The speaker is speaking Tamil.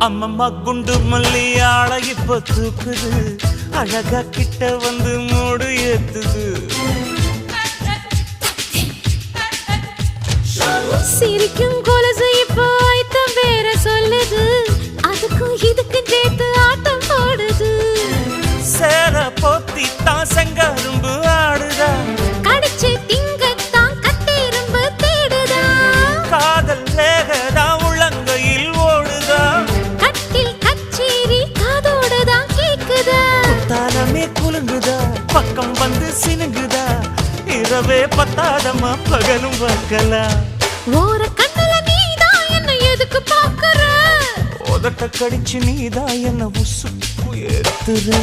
அம்மம்மா குண்டு மல்லி ஆளை இப்ப தூக்குது அழகா கிட்ட வந்து மூடு ஏத்துது சிரிக்கும் கொலுசு இப்போ ஐத்தம் வேற சொல்லுது அதுக்கும் இதுக்கு சேர்த்து ஆட்டம் போடுது சேர போத்தி தான் செங்கரும்பு ஆடுதா கடிச்சு திங்கத்தான் கட்டெரும்பு தேடுதா காதல் லேகதா உள்ளங்கையில் ஓடுதா கட்டில் கச்சேரி காதோடுதான் கேக்குதா தானமே குலுங்குதா பக்கம் வந்து சினுங்குதா இரவே பத்தாதமா பகலும் பார்க்கலாம் ஓர கண்ணுல நீதான் என்ன எதுக்கு பாக்குற உதட்ட கடிச்சு நீதான் என்ன உசுப்பு ஏத்துற